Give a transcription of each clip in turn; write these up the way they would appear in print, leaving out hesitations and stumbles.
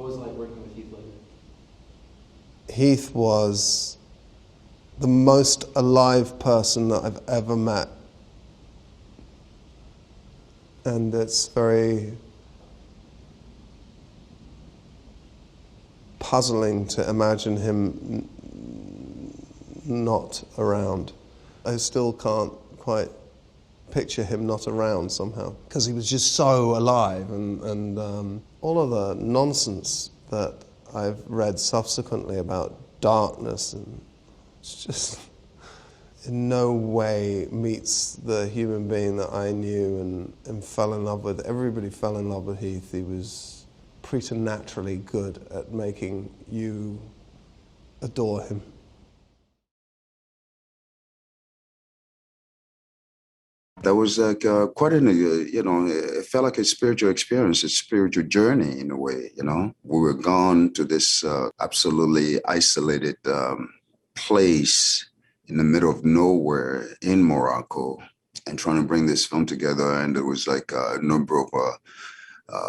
What was it like working with Heath Ledger? Heath was the most alive person that I've ever met. And it's very puzzling to imagine him not around. I still can't quite picture him not around somehow, because he was just so alive, and all of the nonsense that I've read subsequently about darkness, and it's just in no way meets the human being that I knew and fell in love with. Everybody fell in love with Heath. He was preternaturally good at making you adore him. That was like quite an, it felt like a spiritual experience, a spiritual journey in a way, We were gone to this absolutely isolated place in the middle of nowhere in Morocco and trying to bring this film together. And there was like a number of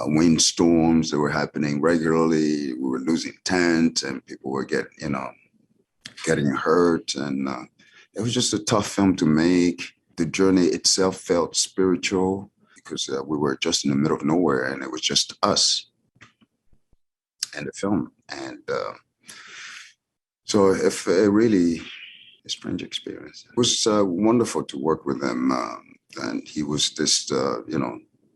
windstorms that were happening regularly. We were losing tent and people were getting hurt. And it was just a tough film to make. The journey itself felt spiritual because we were just in the middle of nowhere and it was just us and the film. And so if it really a strange experience. It was wonderful to work with him. And he was this,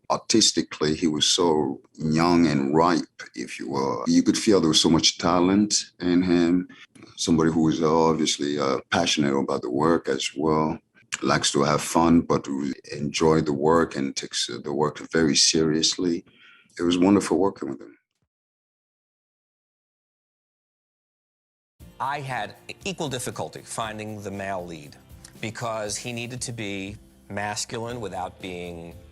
artistically, he was so young and ripe, if you will. You could feel there was so much talent in him. Somebody who was obviously passionate about the work as well. Likes to have fun, but to enjoy the work and takes the work very seriously. It was wonderful working with him. I had equal difficulty finding the male lead because he needed to be masculine without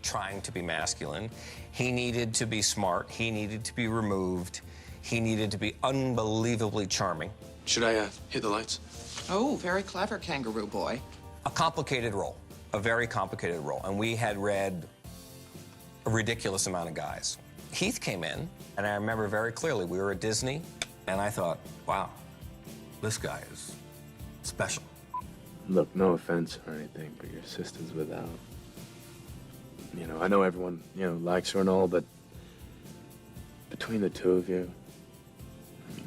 trying to be masculine. He needed to be smart. He needed to be removed. He needed to be unbelievably charming. Should I hit the lights? Oh, very clever, kangaroo boy. A complicated role, a very complicated role. And we had read a ridiculous amount of guys. Heath came in, and I remember very clearly, we were at Disney, and I thought, wow, this guy is special. Look, no offense or anything, but your sister's without. I know everyone, likes her and all, but between the two of you,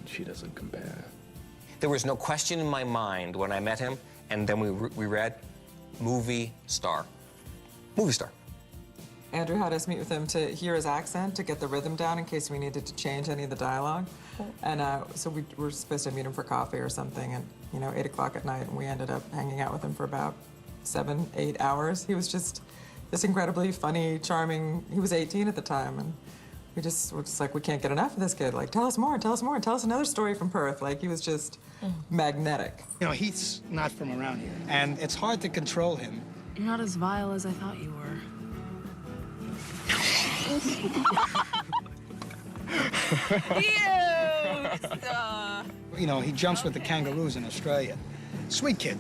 she doesn't compare. There was no question in my mind when I met him, and then we read movie star. Movie star. Andrew had us meet with him to hear his accent, to get the rhythm down in case we needed to change any of the dialogue. And so we were supposed to meet him for coffee or something at, 8 o'clock at night, and we ended up hanging out with him for about 7, 8 hours. He was just this incredibly funny, charming, he was 18 at the time, and we just were just like, we can't get enough of this kid. Like, tell us more, tell us more, tell us another story from Perth. Like, he was just magnetic. Heath's not from around here, and it's hard to control him. You're not as vile as I thought you were. He jumps with the kangaroos in Australia. Sweet kid.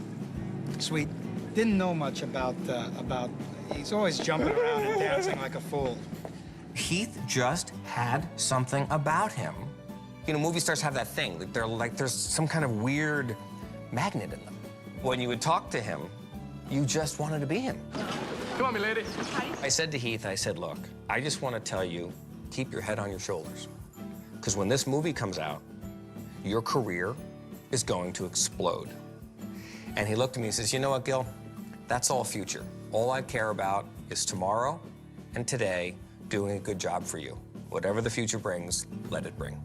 Sweet. Didn't know much about, he's always jumping around and dancing like a fool. Heath just had something about him. Movie stars have that thing. There's some kind of weird magnet in them. When you would talk to him, you just wanted to be him. Come on, me lady. I said to Heath, I said, look, I just want to tell you, keep your head on your shoulders. Because when this movie comes out, your career is going to explode. And he looked at me and says, you know what, Gil? That's all future. All I care about is tomorrow and today doing a good job for you. Whatever the future brings, let it bring.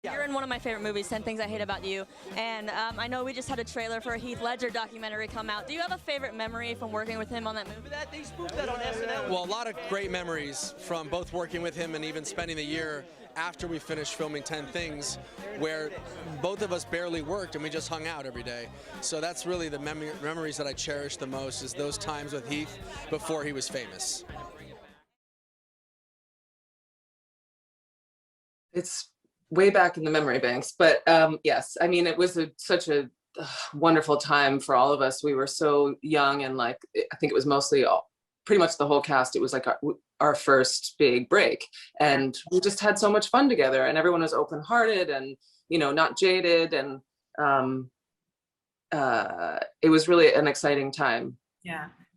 You're in one of my favorite movies, 10 Things I Hate About You, and I know we just had a trailer for a Heath Ledger documentary come out. Do you have a favorite memory from working with him on that movie? They spoofed that on SNL. Well, a lot of great memories from both working with him and even spending the year after we finished filming 10 Things, where both of us barely worked and we just hung out every day. So that's really the memories that I cherish the most, is those times with Heath before he was famous. It's way back in the memory banks, but yes, I mean, it was such a wonderful time for all of us. We were so young, and I think it was mostly pretty much the whole cast, it was like our first big break. And we just had so much fun together, and everyone was open-hearted and, you know, not jaded. And it was really an exciting time.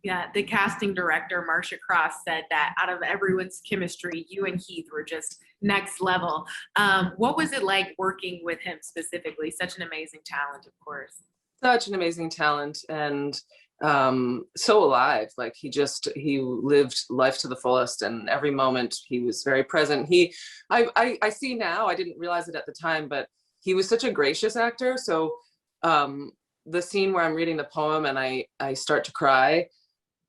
Yeah, the casting director, Marcia Cross, said that out of everyone's chemistry, you and Heath were just next level. What was it like working with him specifically? Such an amazing talent, of course. Such an amazing talent, and so alive. Like he lived life to the fullest, and every moment he was very present. I see now, I didn't realize it at the time, but he was such a gracious actor. So the scene where I'm reading the poem and I start to cry,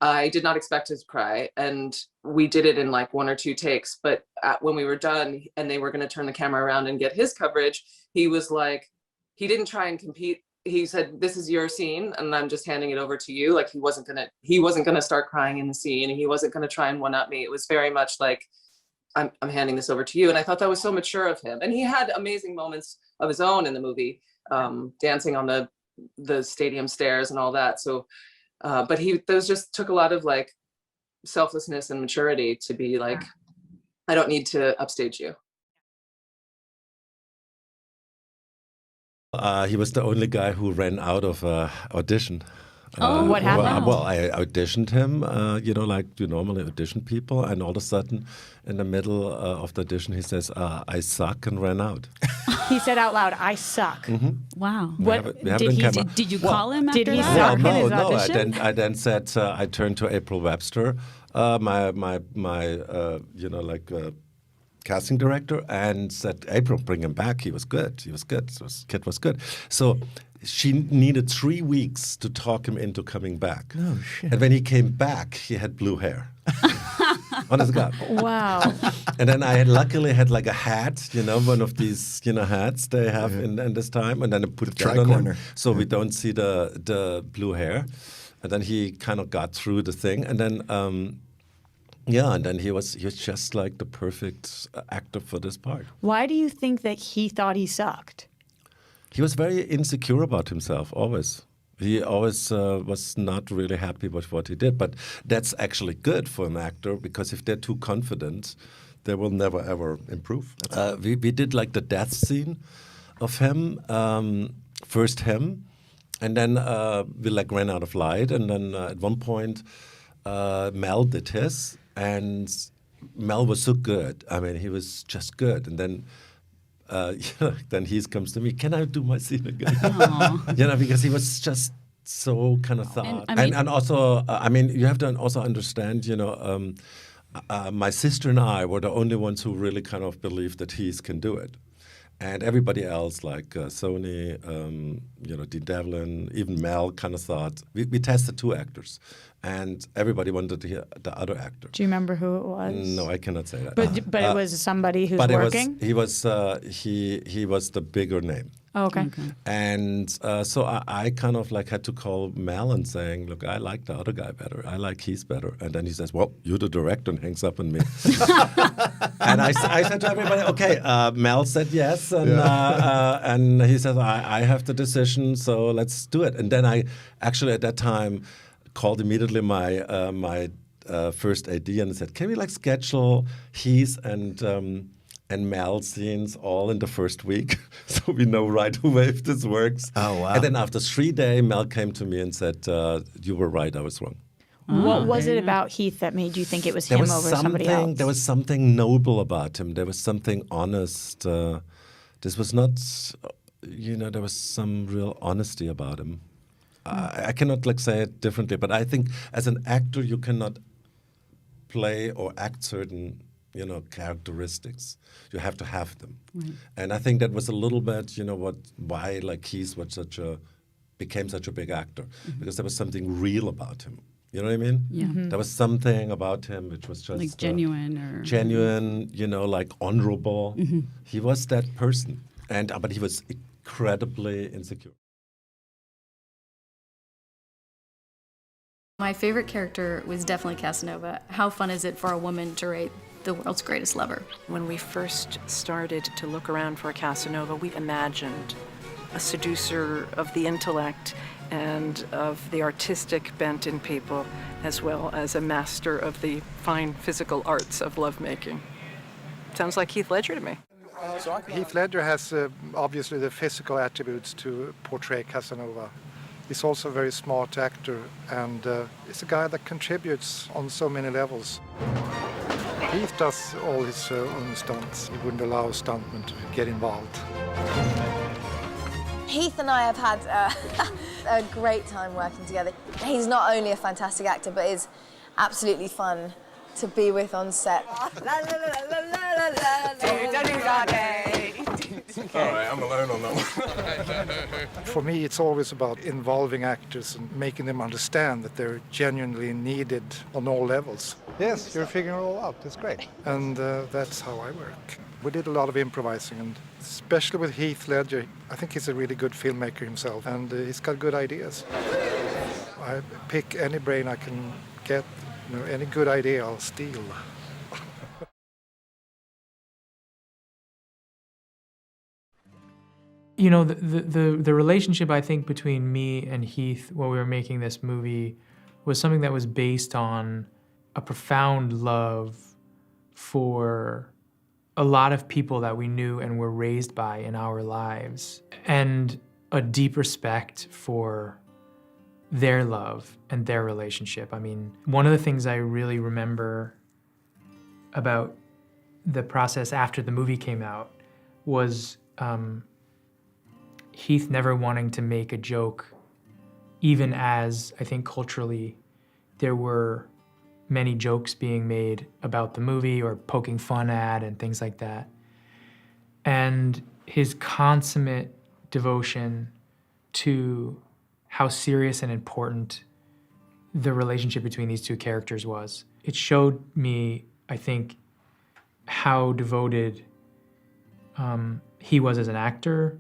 I did not expect to cry, and we did it in like 1 or 2 takes. But when we were done and they were going to turn the camera around and get his coverage, he was like, he didn't try and compete. He said, "This is your scene, and I'm just handing it over to you." Like he wasn't gonna start crying in the scene, and he wasn't gonna try and one-up me. It was very much like, I'm handing this over to you. And I thought that was so mature of him. And he had amazing moments of his own in the movie, dancing on the stadium stairs and all that. So. But those just took a lot of like selflessness and maturity to be like, I don't need to upstage you. He was the only guy who ran out of audition. What happened? Well, I auditioned him, you know, like you normally audition people, and all of a sudden, in the middle of the audition, he says, "I suck," and ran out. He said out loud, "I suck." Wow. Did you call him after that? Did he Well, suck in his audition? I then said, I turned to April Webster, my you know, like casting director, and said, "April, bring him back. He was good. He was good. This kid was good." So she needed 3 weeks to talk him into coming back. Oh, shit. And when he came back, he had blue hair. Honest to God. Wow. And then I luckily had like a hat, you know, one of these, you know, hats they have in this time. And then I put that on him so we don't see the blue hair. And then he kind of got through the thing. And then, and then he was just like the perfect actor for this part. Why do you think that he thought he sucked? He was very insecure about himself, always. He always was not really happy with what he did. But that's actually good for an actor, because if they're too confident, they will never, ever improve. We did like the death scene of him, first him, and then we like ran out of light. And then at one point, Mel did his, and Mel was so good. I mean, he was just good. And then then Heath comes to me, "Can I do my scene again?" You know, because he was just so kind of thought. And also, I mean, you have to also understand, you know, my sister and I were the only ones who really kind of believed that Heath can do it. And everybody else, like Sony, you know, Dean Devlin, even Mel, kind of thought. We tested 2 actors, and everybody wanted to hear the other actor. Do you remember who it was? No, I cannot say that. But it was somebody who's working? He was the bigger name. Oh, okay. And so I kind of like had to call Mel and saying, "Look, I like the other guy better. I like Heath better." And then he says, "Well, you're the director," and hangs up on me. And I said to everybody, "Okay." Mel said yes, and he said, I have the decision, so let's do it." And then I actually at that time called immediately my first AD and said, "Can we like schedule Heath and Mel scenes all in the first week, so we know right away if this works." Oh, wow. And then after 3 days, Mel came to me and said, "You were right, I was wrong." What was it about Heath that made you think it was him over somebody else? There was something noble about him. There was something honest. This was not, you know, there was some real honesty about him. I cannot like say it differently, but I think as an actor, you cannot play or act certain, you know, characteristics. You have to have them. Right. And I think that was a little bit, you know, why like Heath was became such a big actor, because there was something real about him. You know what I mean? Yeah. There was something about him which was just like genuine, you know, like honorable. He was that person, but he was incredibly insecure. My favorite character was definitely Casanova. How fun is it for a woman to rate the world's greatest lover? When we first started to look around for a Casanova, we imagined a seducer of the intellect and of the artistic bent in people, as well as a master of the fine physical arts of lovemaking. Sounds like Heath Ledger to me. Heath Ledger has obviously the physical attributes to portray Casanova. He's also a very smart actor, and he's a guy that contributes on so many levels. Heath does all his own stunts. He wouldn't allow a stuntman to get involved. Heath and I have had a great time working together. He's not only a fantastic actor, but is absolutely fun to be with on set. All right, I'm alone on that one. For me, it's always about involving actors and making them understand that they're genuinely needed on all levels. Yes, you're figuring it all out. That's great. And that's how I work. We did a lot of improvising, and especially with Heath Ledger, I think he's a really good filmmaker himself, and he's got good ideas. I pick any brain I can get, any good idea I'll steal. You know, the relationship, I think, between me and Heath while we were making this movie was something that was based on a profound love for a lot of people that we knew and were raised by in our lives, and a deep respect for their love and their relationship. I mean, one of the things I really remember about the process after the movie came out was Heath never wanting to make a joke, even as I think culturally there were many jokes being made about the movie or poking fun at and things like that. And his consummate devotion to how serious and important the relationship between these two characters was. It showed me, I think, how devoted he was as an actor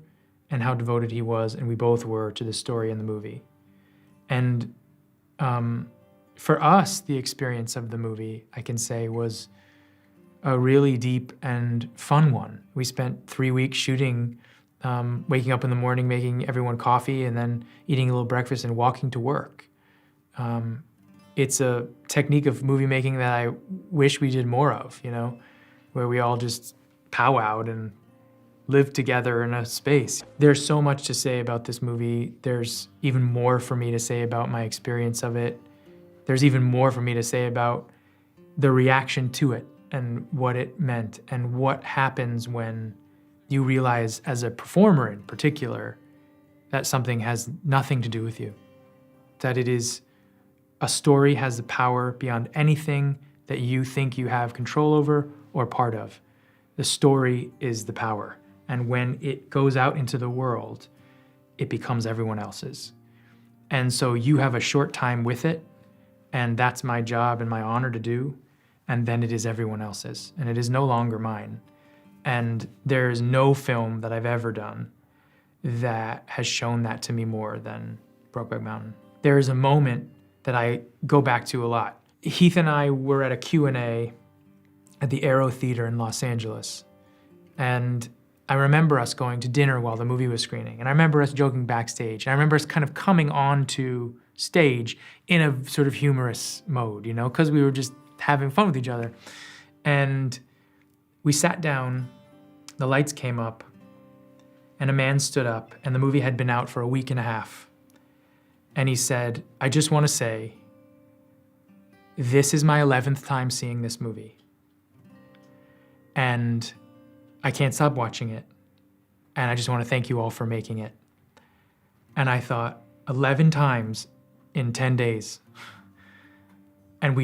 and how devoted he was, and we both were, to the story in the movie. And for us, the experience of the movie, I can say, was a really deep and fun one. We spent 3 weeks shooting, waking up in the morning, making everyone coffee, and then eating a little breakfast and walking to work. It's a technique of movie making that I wish we did more of, where we all just powwowed and lived together in a space. There's so much to say about this movie. There's even more for me to say about my experience of it. There's even more for me to say about the reaction to it and what it meant and what happens when you realize, as a performer in particular, that something has nothing to do with you. That it is, a story has the power beyond anything that you think you have control over or part of. The story is the power. And when it goes out into the world, it becomes everyone else's. And so you have a short time with it, and that's my job and my honor to do, and then it is everyone else's, and it is no longer mine. And there's no film that I've ever done that has shown that to me more than Brokeback Mountain. There is a moment that I go back to a lot. Heath and I were at a Q&A at the Aero Theater in Los Angeles, and I remember us going to dinner while the movie was screening, and I remember us joking backstage, and I remember us kind of coming onto stage in a sort of humorous mode, because we were just having fun with each other. And we sat down, the lights came up, and a man stood up, and the movie had been out for a week and a half. And he said, "I just want to say, this is my 11th time seeing this movie. And I can't stop watching it. And I just want to thank you all for making it." And I thought, 11 times in 10 days. And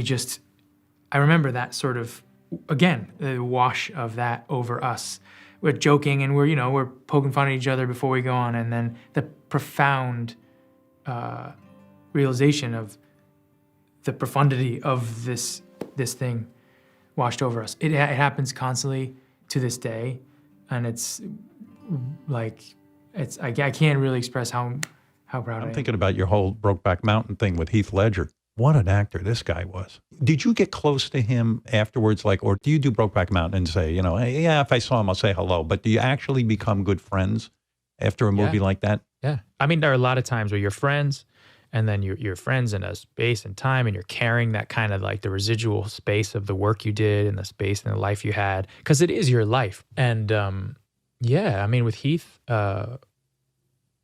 I remember that sort of, again, the wash of that over us. We're joking and we're poking fun at each other before we go on, and then the profound realization of the profundity of this thing washed over us. It happens constantly to this day, and it's like, I can't really express how proud I am. I'm thinking about your whole Brokeback Mountain thing with Heath Ledger. What an actor this guy was. Did you get close to him afterwards, or do you do Brokeback Mountain and say, hey, yeah, if I saw him, I'll say hello, but do you actually become good friends after a movie like that? Yeah. I mean, there are a lot of times where you're friends, and then you're friends in a space and time, and you're carrying that kind of like the residual space of the work you did and the space and the life you had, because it is your life. And yeah, I mean, with Heath,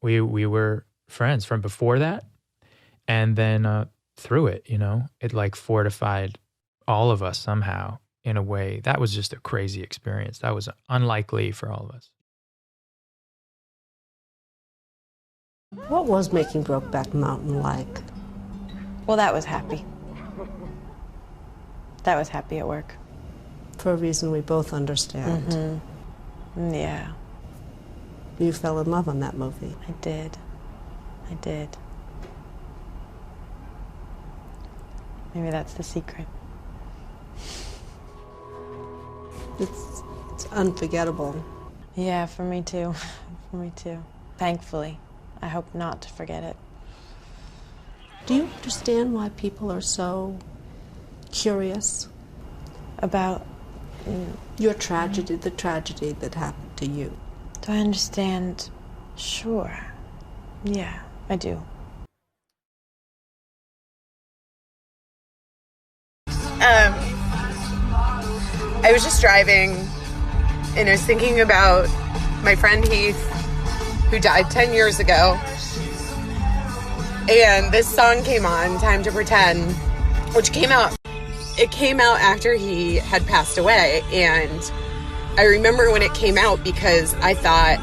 we were friends from before that, and then through it, you know, it like fortified all of us somehow in a way. That was just a crazy experience. That was unlikely for all of us. What was making Brokeback Mountain like? Well, that was happy. That was happy at work. For a reason we both understand. Mm-hmm. Yeah. You fell in love on that movie. I did. I did. Maybe that's the secret. It's unforgettable. Yeah, for me too. For me too. Thankfully. I hope not to forget it. Do you understand why people are so curious? About your tragedy, the tragedy that happened to you. Do I understand? Sure. Yeah, I do. I was just driving and I was thinking about my friend Heath, who died 10 years ago. And this song came on, Time to Pretend, which came out after he had passed away. And I remember when it came out because I thought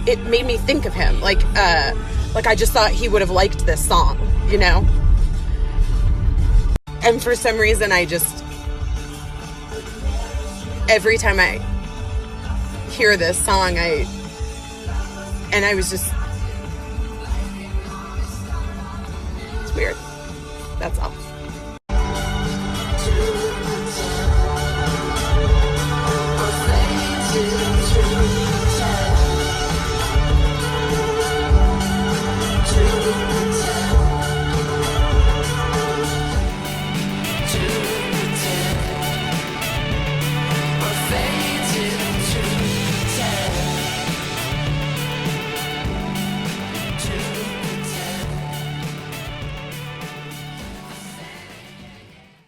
it made me think of him. Like I just thought he would have liked this song, you know? And for some reason, every time I hear this song, I was just, it's weird. That's all.